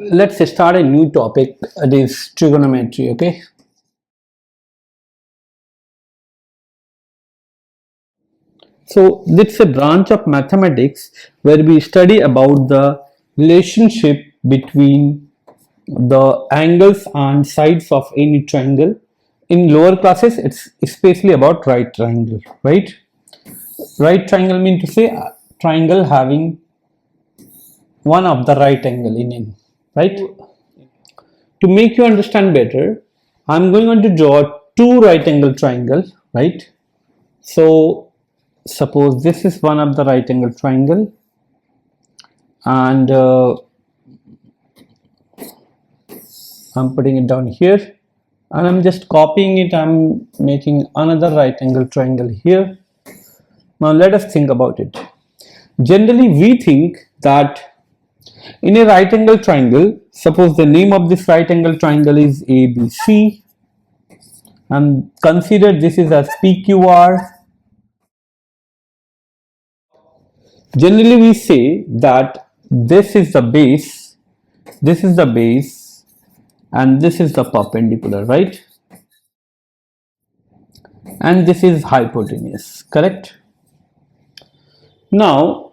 let's start a new topic. It is trigonometry. Okay, so it's a branch of mathematics where we study about the relationship between the angles and sides of any triangle. In lower classes it's especially about right triangle, right? Right triangle mean to say a triangle having one of the right angle in it, right? To make you understand better, I'm going to draw two right angle triangles, right? So suppose this is one of the right angle triangle, and I'm putting it down here, and I'm just copying it. I'm making another right angle triangle here. Now let us think about it. Generally we think that in a right angle triangle, suppose the name of this right angle triangle is ABC, and consider this is as PQR. Generally we say that this is the base, this is the base, and this is the perpendicular, right? And this is hypotenuse, correct? Now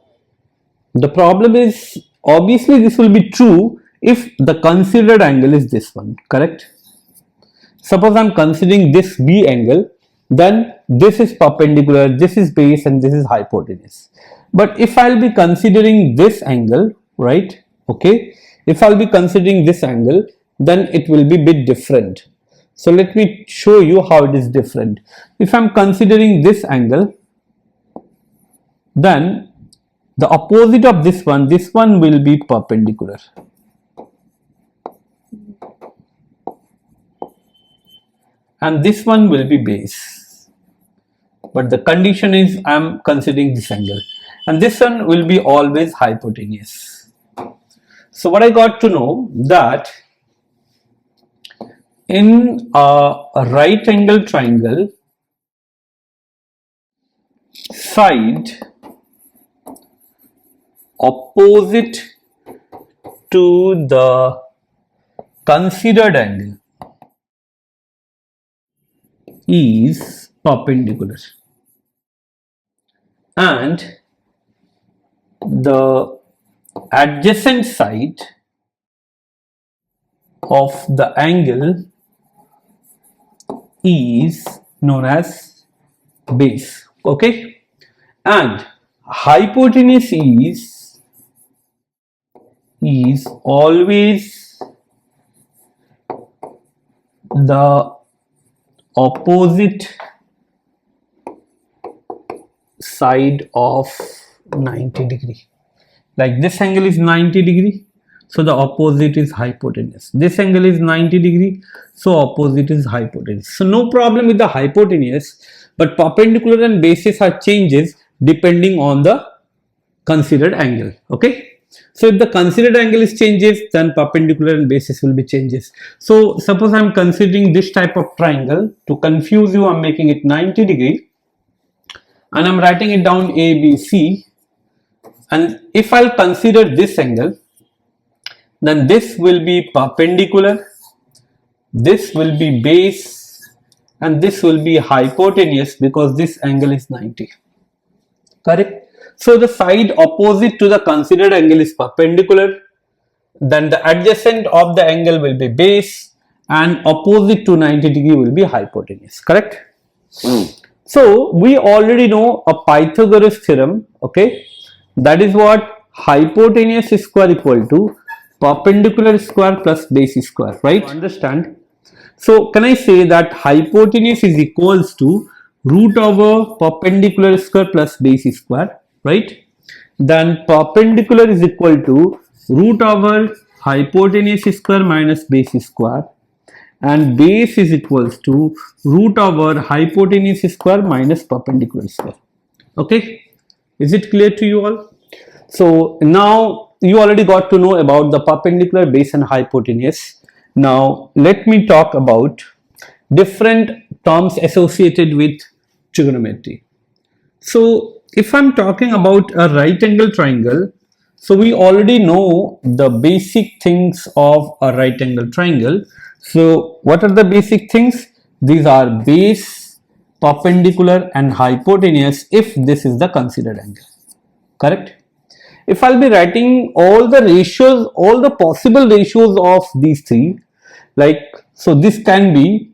the problem is, obviously this will be true if the considered angle is this one, correct? Suppose I'm considering this B angle, then this is perpendicular, this is base, and this is hypotenuse. But if I'll be considering this angle, right? Okay, if I'll be considering this angle, then it will be a bit different. So let me show you how it is different. If I'm considering this angle, then the opposite of this one will be perpendicular. And this one will be base. But the condition is I am considering this angle. And this one will be always hypotenuse. So what I got to know that in a right angle triangle, side opposite to the considered angle is perpendicular, and the adjacent side of the angle is known as base. Okay, and hypotenuse is always the opposite side of 90 degree. Like this angle is 90 degree, so the opposite is hypotenuse. This angle is 90 degree, so opposite is hypotenuse. So no problem with the hypotenuse, but perpendicular and basis are changes depending on the considered angle. Okay, so if the considered angle is changes, then perpendicular and basis will be changes. So suppose I'm considering this type of triangle. To confuse you, I'm making it 90 degree, and I'm writing it down ABC. And if I'll consider this angle, then this will be perpendicular, this will be base, and this will be hypotenuse because this angle is 90. Correct? So the side opposite to the considered angle is perpendicular, then the adjacent of the angle will be base, and opposite to 90 degree will be hypotenuse. Correct? So we already know a Pythagoras theorem. Okay, that is what hypotenuse square equal to perpendicular square plus base square, right? Understand? So can I say that hypotenuse is equals to root over perpendicular square plus base square, right? Then perpendicular is equal to root over hypotenuse square minus base square, and base is equals to root over hypotenuse square minus perpendicular square. Okay, is it clear to you all? So now you already got to know about the perpendicular, base, and hypotenuse. Now let me talk about different terms associated with trigonometry. So if I'm talking about a right angle triangle, So we already know the basic things of a right angle triangle. So what are the basic things? These are base, perpendicular and hypotenuse if this is the considered angle. Correct? If I'll be writing all the ratios, all the possible ratios of these three, like, so this can be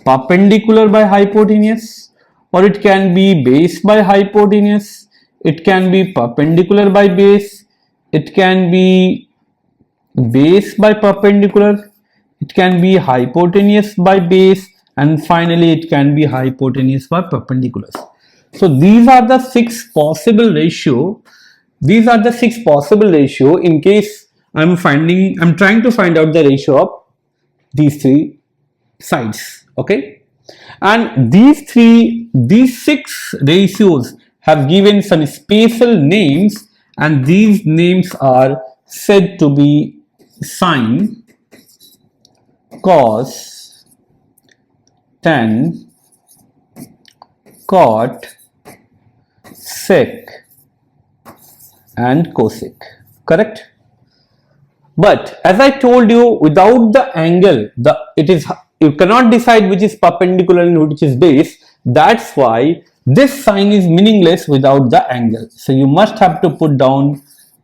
perpendicular by hypotenuse, or it can be base by hypotenuse, it can be perpendicular by base, it can be base by perpendicular, it can be hypotenuse by base, and finally it can be hypotenuse by perpendicular. So these are the six possible ratio. These are the six possible ratio in case I'm trying to find out the ratio of these three sides. Okay, and these six ratios have given some special names, and these names are said to be sine, cos, tan, cot, sec and cosec. Correct? But as I told you, without the angle, you cannot decide which is perpendicular and which is base. That's why this sign is meaningless without the angle. So you must have to put down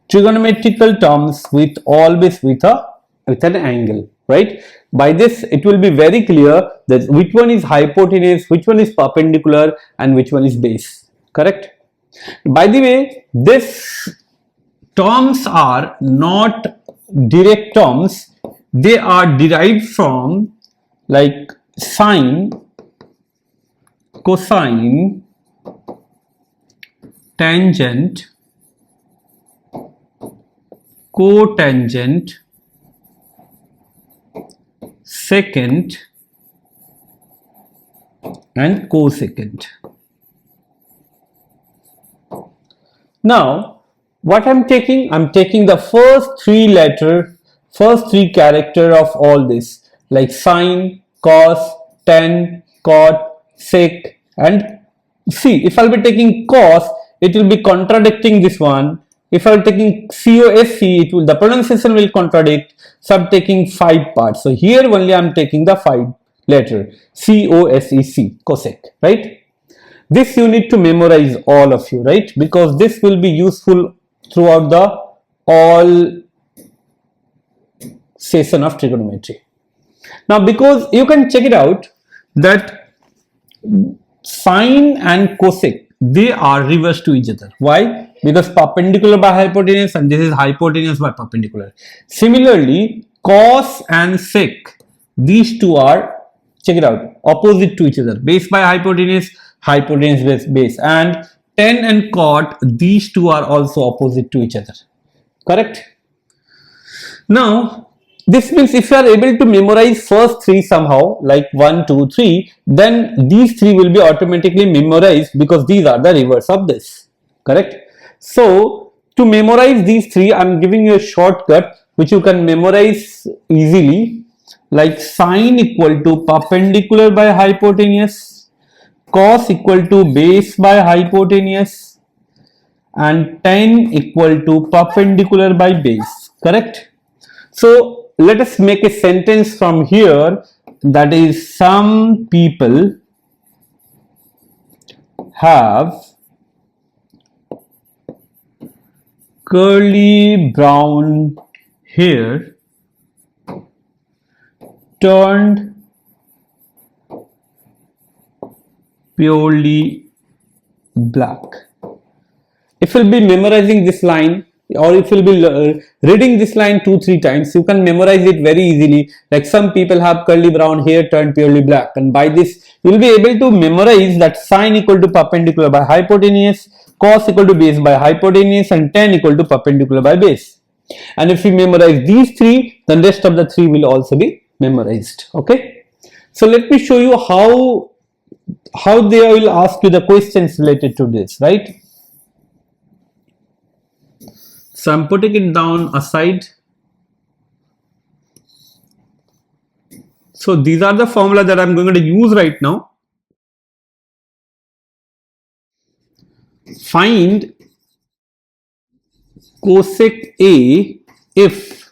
trigonometrical terms with always with an angle, right? By this it will be very clear that which one is hypotenuse, which one is perpendicular and which one is base. Correct? By the way, this terms are not direct terms, they are derived from like sine, cosine, tangent, cotangent, secant and cosecant. Now what I'm taking the first three character of all this, like sine, cos, tan, cot, sec, and see, if I'll be taking cos, it will be contradicting this one. If I'm taking COSC, the pronunciation will contradict. So I'm taking 5 parts. So here only I'm taking the 5 letter COSEC, cosec, right? This you need to memorize, all of you, right? Because this will be useful throughout the all session of trigonometry. Now, because you can check it out that sine and cosec, they are reverse to each other. Why? Because perpendicular by hypotenuse and this is hypotenuse by perpendicular. Similarly, cos and sec, these two are, check it out, opposite to each other. Base by hypotenuse, hypotenuse base, and tan and cot, these two are also opposite to each other. Correct? Now this means if you are able to memorize first three somehow, like 1, 2, 3, then these three will be automatically memorized because these are the reverse of this. Correct? So to memorize these three, I am giving you a shortcut which you can memorize easily, like sine equal to perpendicular by hypotenuse, cos equal to base by hypotenuse, and tan equal to perpendicular by base. Correct? So let us make a sentence from here, that is, some people have curly brown hair turned purely black. If you'll be memorizing this line, or if you'll be reading this line 2-3 times, you can memorize it very easily. Like some people have curly brown hair turned purely black, and by this you will be able to memorize that sine equal to perpendicular by hypotenuse, cos equal to base by hypotenuse, and tan equal to perpendicular by base. And if you memorize these three, then rest of the three will also be memorized. Okay, so let me show you how they will ask you the questions related to this, right? So I'm putting it down aside. So these are the formula that I'm going to use right now. Find cosec A if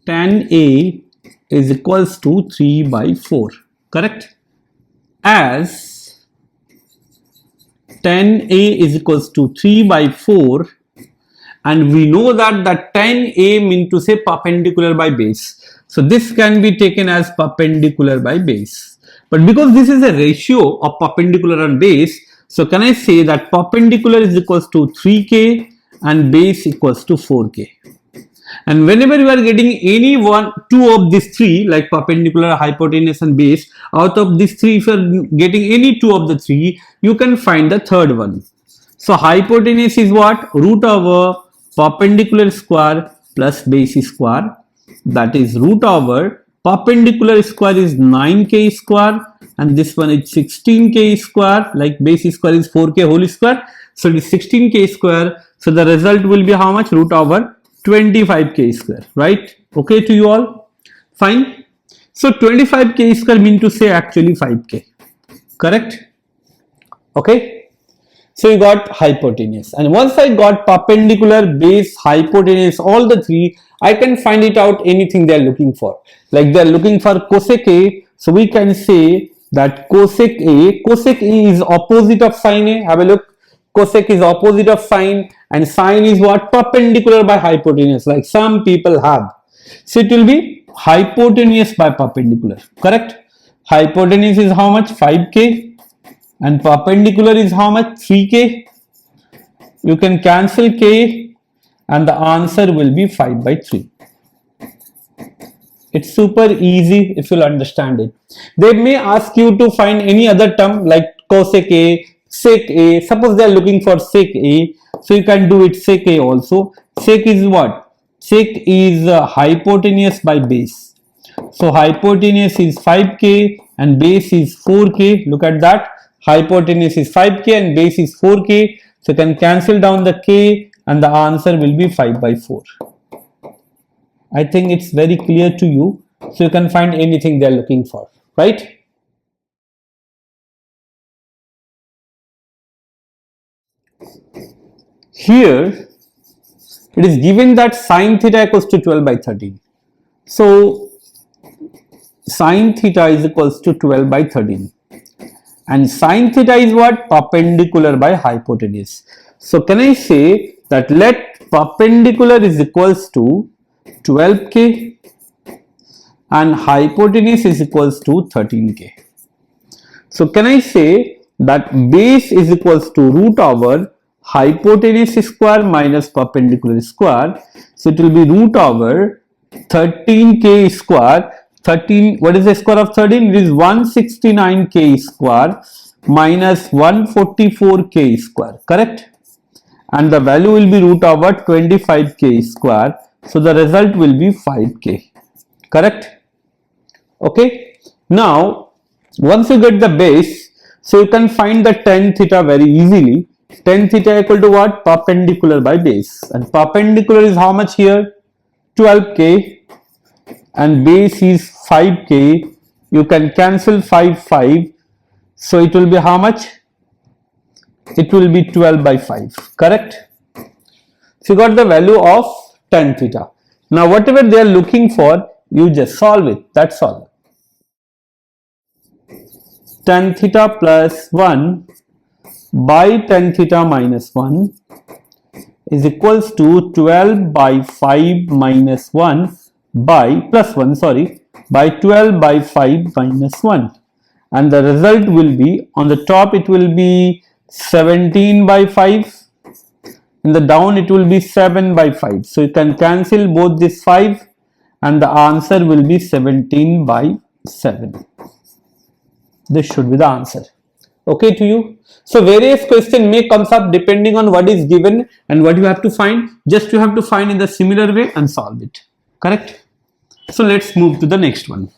tan A is equals to 3 by 4, correct? As tan A is equals to 3 by 4, and we know that tan A mean to say perpendicular by base. So this can be taken as perpendicular by base. But because this is a ratio of perpendicular and base, so can I say that perpendicular is equals to 3k and base equals to 4k. And whenever you are getting any two of these three, like perpendicular, hypotenuse and base, out of these three, if you are getting any two of the three, you can find the third one. So hypotenuse is what? Root over perpendicular square plus base square, that is root over perpendicular square is 9k square and this one is 16k square, like base square is 4k whole square, so it is 16k square. So the result will be how much? Root over 25k square, right? Okay to you all? Fine. So 25k square mean to say actually 5k, correct? Okay. So you got hypotenuse, and once I got perpendicular, base, hypotenuse, all the three, I can find it out anything they are looking for. Like they are looking for cosec A, so we can say that cosec A is opposite of sine A. Have a look. Cosec is opposite of sine, and sine is what? Perpendicular by hypotenuse, like some people have. So it will be hypotenuse by perpendicular, correct? Hypotenuse is how much? 5k. And perpendicular is how much? 3k. You can cancel k and the answer will be 5 by 3. It's super easy if you'll understand it. They may ask you to find any other term like cosec A, sec A. Suppose they are looking for sec A, so you can do it sec A also. Sec is what? Sec is hypotenuse by base. So hypotenuse is 5k and base is 4k. Look at that. Hypotenuse is 5k and base is 4k. So you can cancel down the k and the answer will be 5 by 4. I think it's very clear to you. So you can find anything they are looking for, right? Here it is given that sine theta equals to 12 by 13. So sine theta is equals to 12 by 13. And sine theta is what? Perpendicular by hypotenuse. So can I say that let perpendicular is equals to 12k and hypotenuse is equals to 13k. So can I say that base is equals to root over hypotenuse square minus perpendicular square. So it will be root over 13k square. 13, what is the square of 13? It is 169k square minus 144k square, correct? And the value will be root over 25k square. So the result will be 5k, correct? Okay. Now, once you get the base, so you can find the tan theta very easily. Tan theta equal to what? Perpendicular by base. And perpendicular is how much here? 12k. And base is 5k. You can cancel 5. So it will be how much? It will be 12 by 5, correct? So you got the value of tan theta. Now whatever they are looking for, you just solve it. That's all. Tan theta plus 1 by tan theta minus 1 is equals to 12 by 5 minus 1 by plus 1, sorry, by 12 by 5 minus 1, and the result will be on the top it will be 17 by 5, in the down it will be 7 by 5. So you can cancel both this 5 and the answer will be 17 by 7. This should be the answer. Okay to you? So various question may comes up depending on what is given and what you have to find. Just you have to find in the similar way and solve it. Correct? So let's move to the next one.